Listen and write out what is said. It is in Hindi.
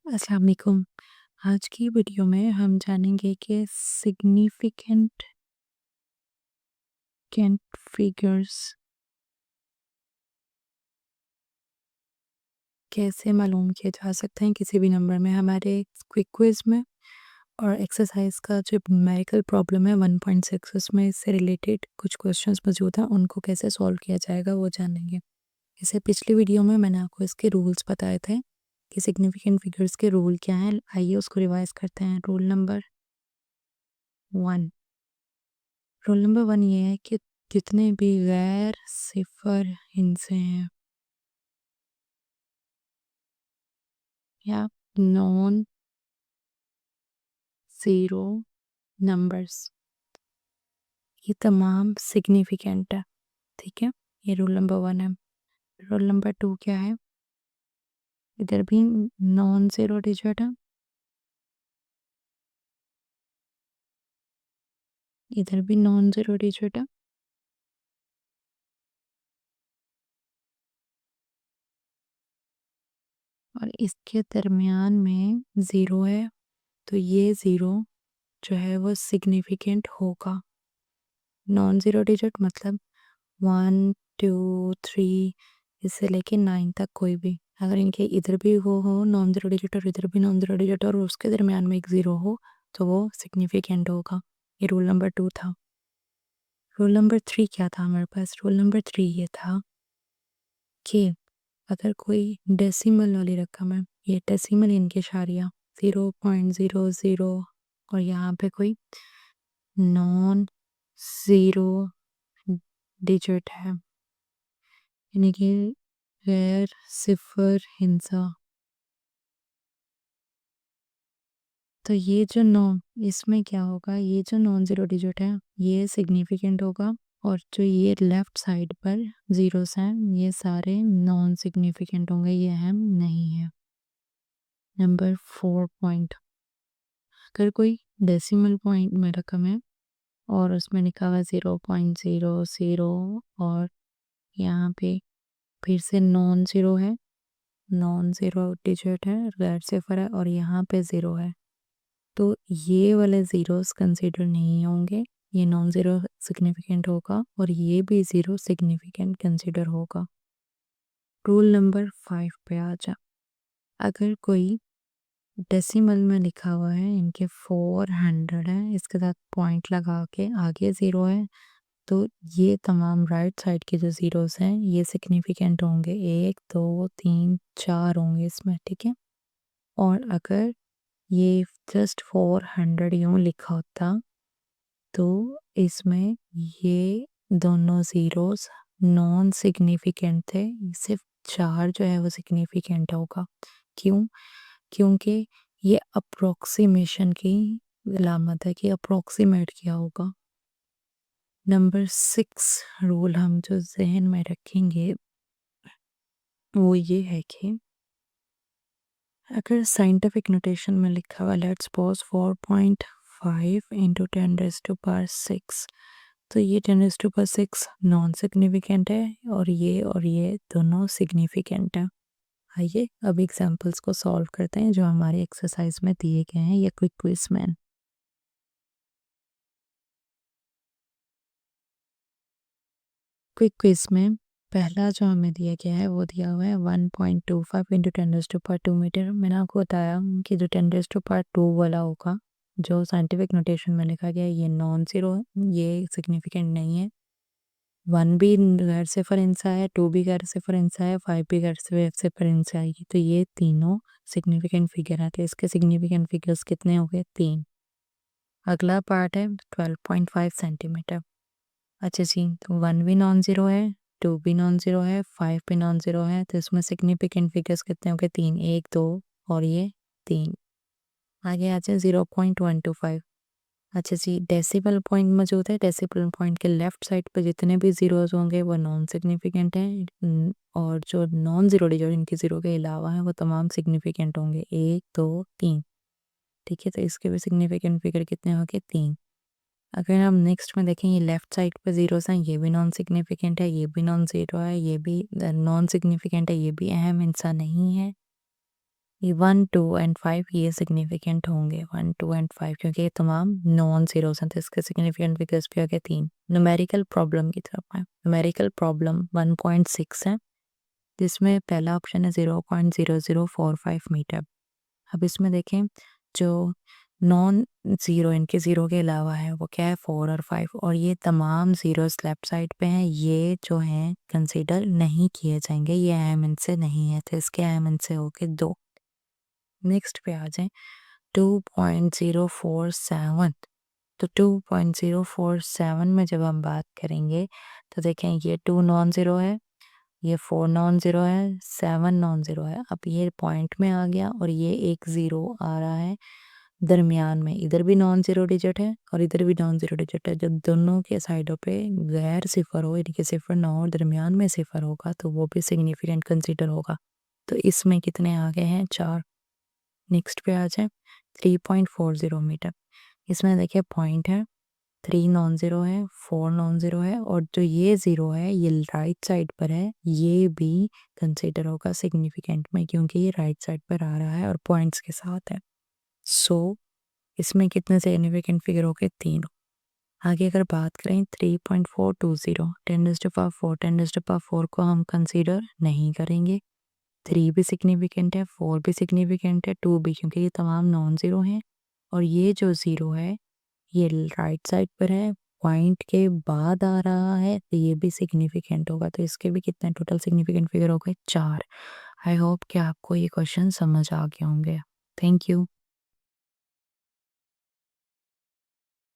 अस्सलाम वालेकुम। आज की वीडियो में हम जानेंगे कि सिग्निफिकेंट कैंट फिगर्स कैसे मालूम किए जा सकते हैं किसी भी नंबर में। हमारे क्विक क्विज में और एक्सरसाइज का जो न्यूमेरिकल प्रॉब्लम है 1.6 उसमें इससे रिलेटेड कुछ क्वेश्चंस मौजूद हैं, उनको कैसे सॉल्व किया जाएगा वो जानेंगे। जैसे पिछली वीडियो में मैंने आपको इसके रूल्स बताए थे कि सिग्निफिकेंट फिगर्स के रूल क्या हैं। आइए उसको रिवाइज करते हैं। रूल नंबर 1 रूल नंबर 1 ये है कि जितने भी गैर सिफर हिस्से हैं या नॉन ज़ीरो नंबर्स, ये तमाम सिग्निफिकेंट है। ठीक है, ये रूल नंबर 1 है। रूल नंबर 2 क्या है? इधर भी नॉन ज़ीरो डिजिट है, इधर भी नॉन ज़ीरो डिजिट है, और इसके दरमियान में ज़ीरो है, तो ये ज़ीरो जो है वो सिग्निफिकेंट होगा। नॉन ज़ीरो डिजिट मतलब 1 2 3 इससे लेके 9 तक कोई भी, अगर इनके इधर भी वो हो नॉन ज़ीरो डिजिट और इधर भी नॉन ज़ीरो डिजिट और उसके दरमियान में एक ज़ीरो हो तो वो सिग्निफिकेंट होगा। ये रूल नंबर 2 था। रूल नंबर 3 क्या था हमारे पास? रूल नंबर 3 ये था कि अगर कोई डेसिमल वाली रकम है, ये डेसिमल इनके इशारिया 0.00 और यहाँ पे कोई नॉन ज़ीरो डिजिट है, यानी कि गैर सिफर हिंसा, तो ये जो नौ इसमें क्या होगा, ये जो नॉन ज़ीरो डिजिट है ये सिग्निफिकेंट होगा, और जो ये लेफ्ट साइड पर ज़ीरोस हैं ये सारे नॉन सिग्निफिकेंट होंगे, ये अहम नहीं है। नंबर 4 पॉइंट, अगर कोई डेसिमल पॉइंट में रकम है और उसमें लिखा हुआ 0.00 और यहाँ पे फिर से नॉन ज़ीरो है, नॉन ज़ीरो डिजिट है, गैर सिफर है, और यहाँ पे ज़ीरो है, तो ये वाले ज़ीरोस कंसीडर नहीं होंगे, ये नॉन ज़ीरो सिग्निफिकेंट होगा और ये भी ज़ीरो सिग्निफिकेंट कंसीडर होगा। रूल नंबर 5 पे आ जा। अगर कोई डेसिमल में लिखा हुआ है, इनके 400 है, इसके साथ पॉइंट लगा के आगे ज़ीरो है, तो ये तमाम राइट साइड के जो ज़ीरोस हैं ये सिग्निफिकेंट होंगे, 1 2 3 4 होंगे इसमें। ठीक है, और अगर ये जस्ट 400 यूँ लिखा होता तो इसमें ये दोनों ज़ीरोस नॉन सिग्निफिकेंट थे, सिर्फ 4 जो है वो सिग्निफिकेंट होगा। क्यों? क्योंकि ये अप्रोक्सीमेशन की अलामत है कि अप्रोक्सीमेट किया होगा। नंबर 6 रूल हम जो जहन में रखेंगे वो ये है कि अगर साइंटिफिक नोटेशन में लिखा हुआ लेट्स सपोज 4.5 इंटू 10⁻6, तो ये 10⁻6 नॉन सिग्निफिकेंट है और ये दोनों सिग्निफिकेंट है। आइए अब एग्जांपल्स को सॉल्व करते हैं जो हमारे एक्सरसाइज में दिए गए हैं या क्विक क्विज में। क्विक क्विज में पहला जो हमें दिया गया है वो दिया हुआ है 1.25 इंटू 10⁻2 मीटर। मैंने आपको बताया कि जो 10⁻2 वाला होगा जो साइंटिफिक नोटेशन में लिखा गया है ये नॉन ज़ीरो है, ये सिग्निफिकेंट नहीं है। 1 भी गैर सिफर हिस्सा है, 2 भी गैर सिफर हिस्सा है, 5 भी गैर सिफर हिस्सा है, तो ये तीनों सिग्निफिकेंट फिगर है, तो इसके सिग्निफिकेंट फिगर्स कितने हो गए? 3। अगला पार्ट है 12.5 सेंटीमीटर। अच्छा जी, तो 1 भी नॉन ज़ीरो है, 2 भी नॉन ज़ीरो है, 5 भी नॉन ज़ीरो है, तो इसमें सिग्निफिकेंट फिगर्स कितने हो गए? 3, 1 2 और ये 3। आगे आ जाए 0.125। अच्छा जी, डेसिमल पॉइंट मौजूद है, डेसिमल पॉइंट के लेफ्ट साइड पे जितने भी ज़ीरोज़ होंगे वो नॉन सिग्निफिकेंट हैं, और जो नॉन ज़ीरो डिजिट इनके ज़ीरो के अलावा हैं वो तमाम सिग्निफिकेंट होंगे, 1 2 3। ठीक है, तो इसके भी सिग्निफिकेंट फिगर कितने हो गए? 3। अगर हम नेक्स्ट में देखें, ये लेफ्ट साइड पे ज़ीरोज़ हैं, ये भी नॉन सिग्निफिकेंट है, ये भी नॉन ज़ीरो है, ये भी नॉन सिग्निफिकेंट है, ये भी अहम हिस्सा नहीं है, ये 1, 2 एंड 5 ये सिग्निफिकेंट होंगे, 1, 2 एंड 5, क्योंकि ये तमाम नॉन ज़ीरोज़ हैं, तो इसके सिग्निफिकेंट फिगर्स भी आ गए 3। न्यूमेरिकल प्रॉब्लम की तरफ आएँ। न्यूमेरिकल प्रॉब्लम 1.6 है, जिसमें पहला ऑप्शन है 0.0045 मीटर। अब इसमें देखें, जो नॉन ज़ीरो, इनके ज़ीरो के अलावा है, वो क्या है 4 और 5, और ये तमाम ज़ीरोज़ लेफ्ट साइड पे हैं, ये जो हैं कंसीडर नहीं किए जाएंगे, ये अहम इनसे नहीं है, तो इसके अहम इनसे हो गए 2। नेक्स्ट पे आ जाएं, 2.047। तो 2.047 में जब हम बात करेंगे तो देखें, ये 2 नॉन ज़ीरो है, ये 4 नॉन ज़ीरो है, 7 नॉन ज़ीरो है। अब ये पॉइंट में आ गया और ये एक ज़ीरो आ रहा है दरमियान में, इधर भी नॉन ज़ीरो डिजिट है और इधर भी नॉन ज़ीरो डिजिट है। जब दोनों के साइडों पे गैर सिफर हो, यानी कि सिफर ना हो और दरमियान में सिफर होगा, तो वो भी सिग्निफिकेंट कंसीडर होगा। तो इसमें कितने आ गए हैं? 4। नेक्स्ट पे आ जाए, 3.40 मीटर। इसमें देखिए पॉइंट है, 3 नॉन ज़ीरो है, 4 नॉन ज़ीरो है, और जो ये ज़ीरो है ये राइट साइड पर है, ये भी कंसीडर होगा सिग्निफिकेंट में, क्योंकि ये राइट साइड पर आ रहा है और पॉइंट्स के साथ है। सो इसमें कितने सिग्निफिकेंट फिगर हो गए? 3। आगे अगर बात करें 3.420, 10⁴, 10⁴ को हम कंसीडर नहीं करेंगे। 3 भी सिग्निफिकेंट है, 4 भी सिग्निफिकेंट है, 2 भी, क्योंकि ये तमाम नॉन ज़ीरो हैं, और ये जो ज़ीरो है ये राइट साइड पर है, पॉइंट के बाद आ रहा है, तो ये भी सिग्निफिकेंट होगा। तो इसके भी कितने टोटल सिग्निफिकेंट फिगर हो गए? 4। आई होप कि आपको ये क्वेश्चन समझ आ गए होंगे। Thank you.